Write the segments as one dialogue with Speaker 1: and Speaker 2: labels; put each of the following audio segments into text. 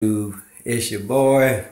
Speaker 1: It's your boy,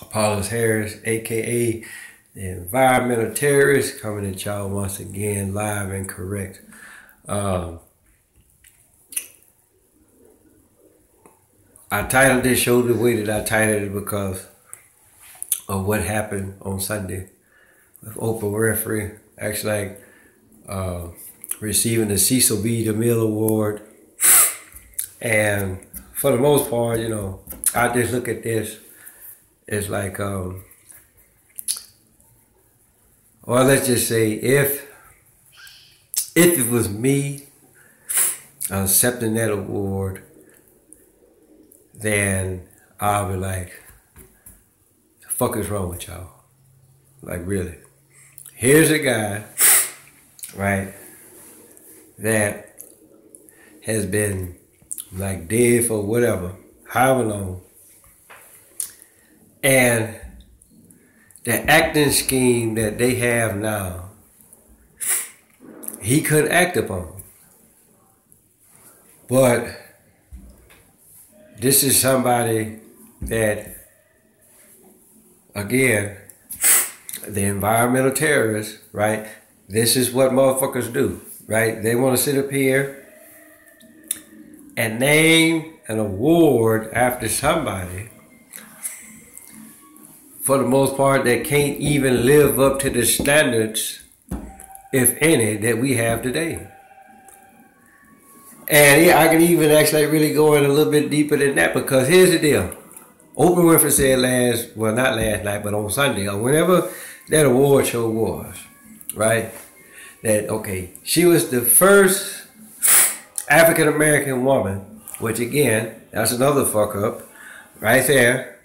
Speaker 1: Apollos Harris, aka the Environmental Terrorist, coming at y'all once again live and correct. I titled this show the way that I titled it because of what happened on Sunday with Oprah Winfrey actually receiving the Cecil Demille Award. And for the most part, I just look at this as like, well, let's just say if it was me accepting that award, then I'll be like, the fuck is wrong with y'all? Like, really? Here's a guy, right, that has been like dead for whatever, however long. And the acting scheme that they have now, he couldn't act upon. But this is somebody that, again, the environmental terrorists, right? This is what motherfuckers do, right? They want to sit up here and name an award after somebody, for the most part, that can't even live up to the standards, if any, that we have today. And yeah, I can even actually really go in a little bit deeper than that, because here's the deal. Oprah Winfrey said not last night, but on Sunday, or whenever that award show was, right, that, okay, she was the first African-American woman, which again, that's another fuck up right there,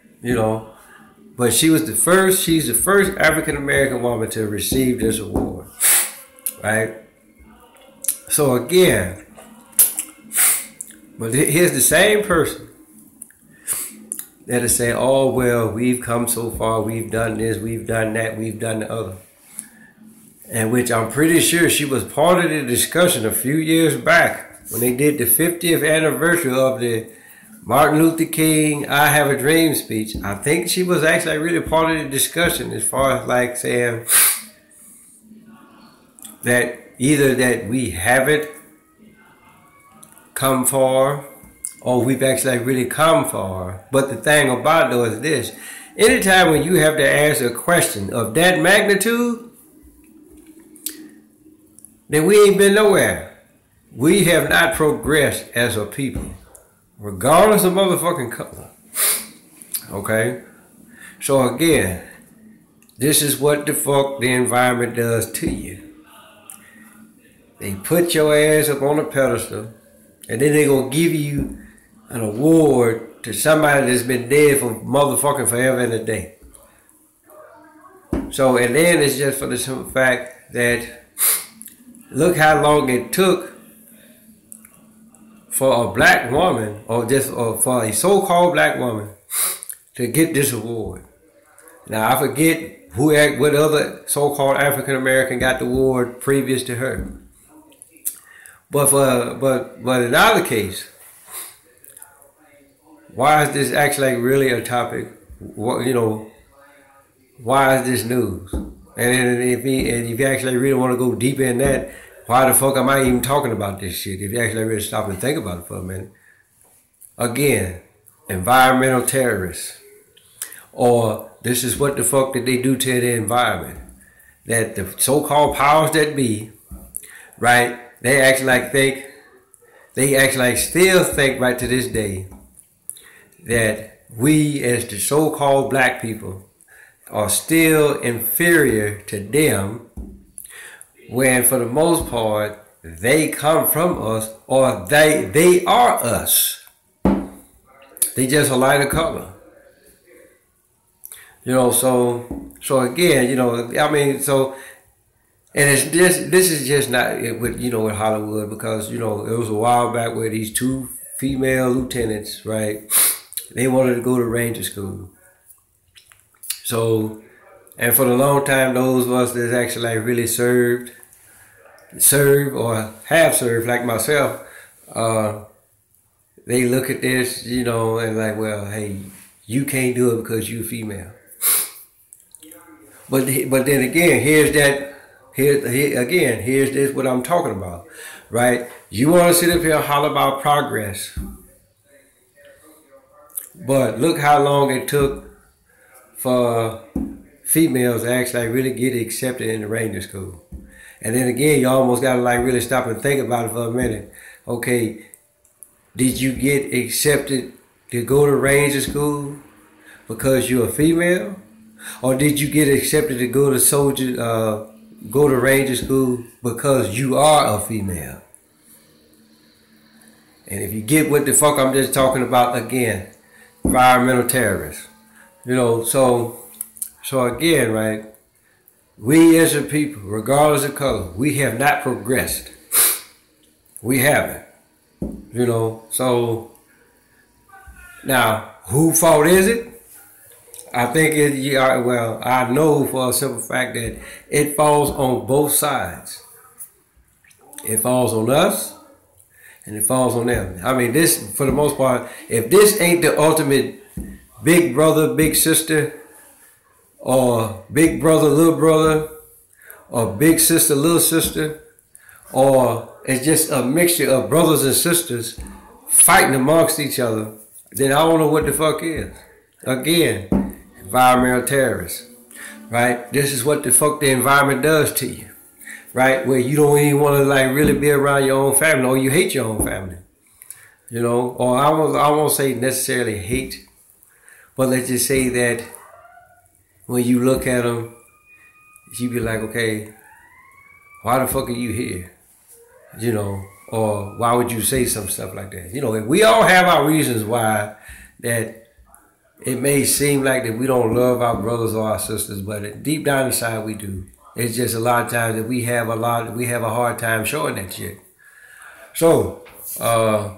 Speaker 1: but she's the first African-American woman to receive this award, right? So again, but here's the same person that'll say, oh, well, we've come so far, we've done this, we've done that, we've done the other. And which I'm pretty sure she was part of the discussion a few years back when they did the 50th anniversary of the Martin Luther King I Have a Dream speech. I think she was actually really part of the discussion, as far as like saying that either that we haven't come far, or we've actually really come far. But the thing about it though is this: anytime when you have to ask a question of that magnitude, then we ain't been nowhere. We have not progressed as a people, regardless of motherfucking color. Okay? So again, this is what the fuck the environment does to you. They put your ass up on a pedestal, and then they gonna give you an award to somebody that's been dead for motherfucking forever and a day. So, and then it's just for the simple fact that look how long it took for a black woman, or for a so-called black woman, to get this award. Now I forget what other so-called African-American got the award previous to her. But in either case, why is this actually really a topic? Why is this news? And if you actually really want to go deeper in that, why the fuck am I even talking about this shit? If you actually really stop and think about it for a minute. Again, environmental terrorists. Or this is what the fuck did they do to the environment. That the so-called powers that be, right, they actually still think right to this day that we as the so-called black people are still inferior to them, when for the most part, they come from us, or they are us. They just a lighter color. So again, I mean, so, and this is just not with, with Hollywood, because, it was a while back where these two female lieutenants, right, they wanted to go to Ranger School. So, and for a long time, those of us that actually really serve or have served, like myself, they look at this, you know, and like, well, hey, you can't do it because you're female. But then again, here's this what I'm talking about, right? You want to sit up here and holler about progress, but look how long it took for females to actually really get accepted in the Ranger School. And then again, you almost got to like really stop and think about it for a minute. Okay, did you get accepted to go to Ranger School because you're a female? Or did you get accepted to go to Ranger School because you are a female? And if you get what the fuck I'm just talking about, again, environmental terrorists. You know, so again, right, we as a people, regardless of color, we have not progressed. We haven't. You know, so now, whose fault is it? I think I know for a simple fact that it falls on both sides. It falls on us and it falls on them. I mean, this, for the most part, if this ain't the ultimate big brother, big sister, or big brother, little brother, or big sister, little sister, or it's just a mixture of brothers and sisters fighting amongst each other, then I don't know what the fuck is. Again, environmental terrorists, right? This is what the fuck the environment does to you, right? Where you don't even want to like really be around your own family, or you hate your own family, you know? Or I won't say necessarily hate, but let's just say that when you look at them, you be like, okay, why the fuck are you here? You know, or why would you say some stuff like that? You know, we all have our reasons why that it may seem like that we don't love our brothers or our sisters, but deep down inside we do. It's just a lot of times that we have a hard time showing that shit. So, enough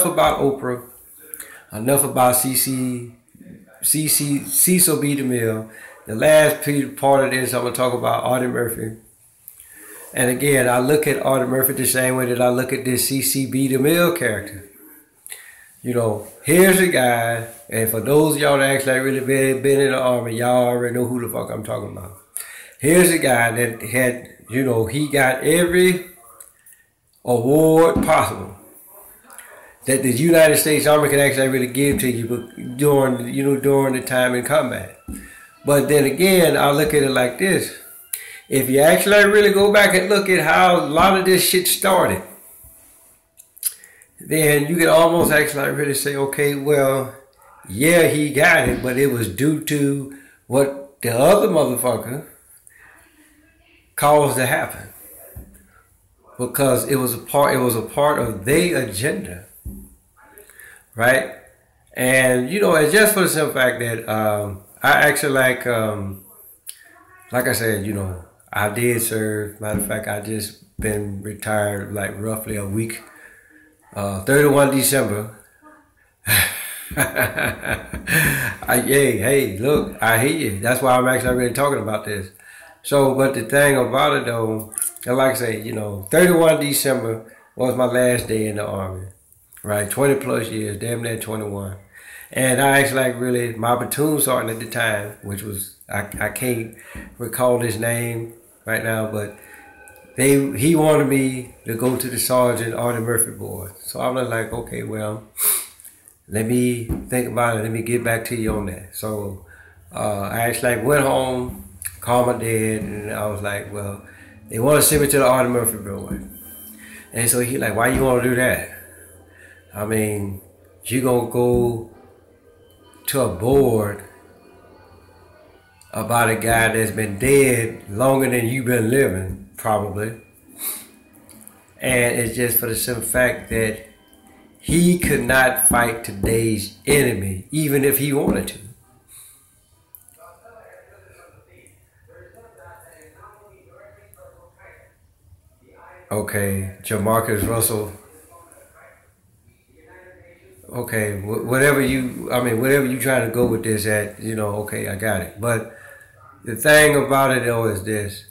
Speaker 1: about Oprah, enough about Cecil B. Demille. The last part of this, I'm gonna talk about Audey Murphy. And again, I look at Audey Murphy the same way that I look at this Cecil B. DeMille character. You know, here's a guy, and for those of y'all that actually really been in the army, y'all already know who the fuck I'm talking about. Here's a guy that had, you know, he got every award possible that the United States Army can actually really give to you during the time in combat. But then again, I look at it like this. If you actually really go back and look at how a lot of this shit started, then you can almost actually really say, okay, well, yeah, he got it, but it was due to what the other motherfucker caused to happen. Because it was a part of their agenda. Right? And, you know, it's just for the simple fact that I actually like I said, you know, I did serve. Matter of fact, I just been retired like roughly a week. 31 December. Hey, look, I hear you. That's why I'm actually really talking about this. So, but the thing about it though, like I say, you know, 31 December was my last day in the Army. Right, 20 plus years, damn near 21. And I actually like really, my platoon sergeant at the time, which was, I can't recall his name right now, but he wanted me to go to the Sergeant Audey Murphy board. So I was like, okay, well, let me think about it. Let me get back to you on that. So I actually like went home, called my dad, and I was like, well, they want to send me to the Audey Murphy board. And so he like, why you want to do that? I mean, you gonna go to a board about a guy that's been dead longer than you've been living, probably. And it's just for the simple fact that he could not fight today's enemy, even if he wanted to. Okay, Jamarcus Russell. Okay, whatever you trying to go with this at, you know, okay, I got it. But the thing about it though is this,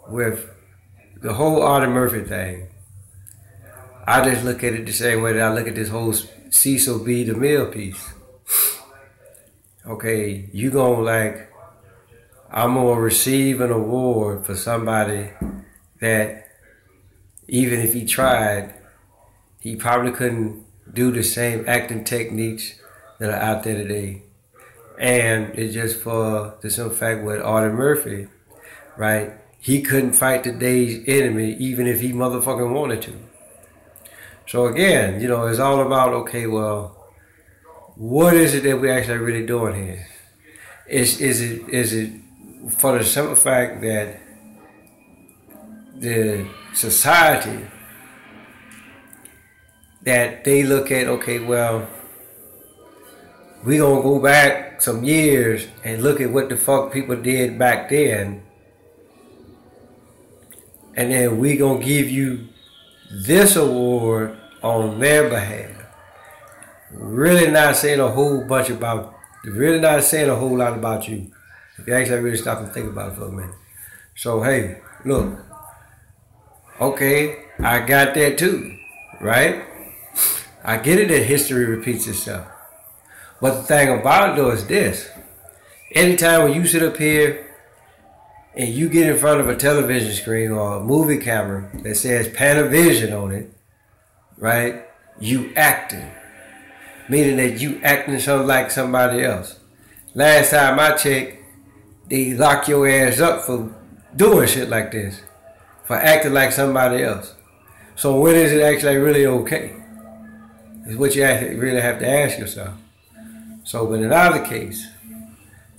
Speaker 1: with the whole Audey Murphy thing, I just look at it the same way that I look at this whole Cecil B. Demille piece. Okay, you gonna like, I'm gonna receive an award for somebody that even if he tried, he probably couldn't do the same acting techniques that are out there today. And it's just for the simple fact with Audey Murphy, right? He couldn't fight today's enemy even if he motherfucking wanted to. So again, you know, it's all about, okay, well, what is it that we're actually really doing here? Is it for the simple fact that the society that they look at, okay, well, we gonna go back some years and look at what the fuck people did back then, and then we gonna give you this award on their behalf. Really not saying a whole bunch about, really not saying a whole lot about you. If you actually really stop and think about it for a minute. So hey, look, okay, I got that too, right? I get it that history repeats itself. But the thing about it though is this. Anytime when you sit up here and you get in front of a television screen or a movie camera that says Panavision on it, right? You acting. Meaning that you acting something like somebody else. Last time I checked, they lock your ass up for doing shit like this. For acting like somebody else. So when is it actually really okay? Is what you actually really have to ask yourself. So but in either case,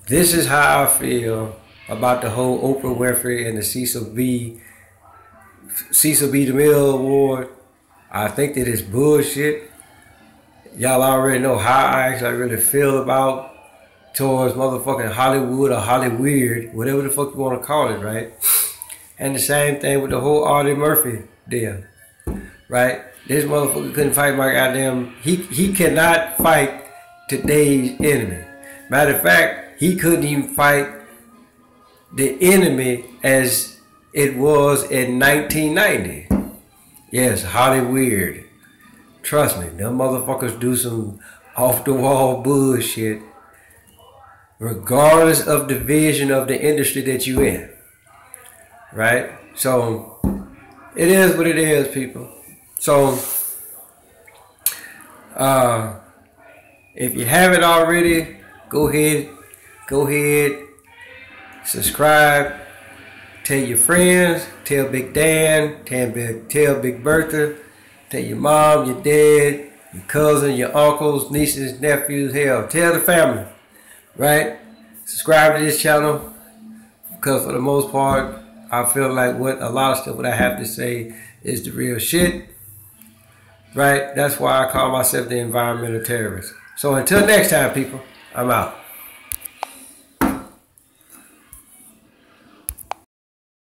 Speaker 1: this is how I feel about the whole Oprah Winfrey and the Cecil B. DeMille Award. I think that it's bullshit. Y'all already know how I actually really feel about towards motherfucking Hollywood or Hollyweird, whatever the fuck you want to call it, right? And the same thing with the whole Audey Murphy deal, right? This motherfucker couldn't fight my goddamn, he cannot fight today's enemy. Matter of fact, he couldn't even fight the enemy as it was in 1990. Yes, Hollyweird. Trust me, them motherfuckers do some off-the-wall bullshit regardless of the vision of the industry that you in. Right? So, it is what it is, people. So, if you haven't already, go ahead, subscribe, tell your friends, tell Big Dan, tell Big Bertha, tell your mom, your dad, your cousin, your uncles, nieces, nephews, hell, tell the family, right? Subscribe to this channel, because for the most part, I feel like a lot of stuff what I have to say is the real shit, right? That's why I call myself the environmental terrorist. So until next time, people, I'm out.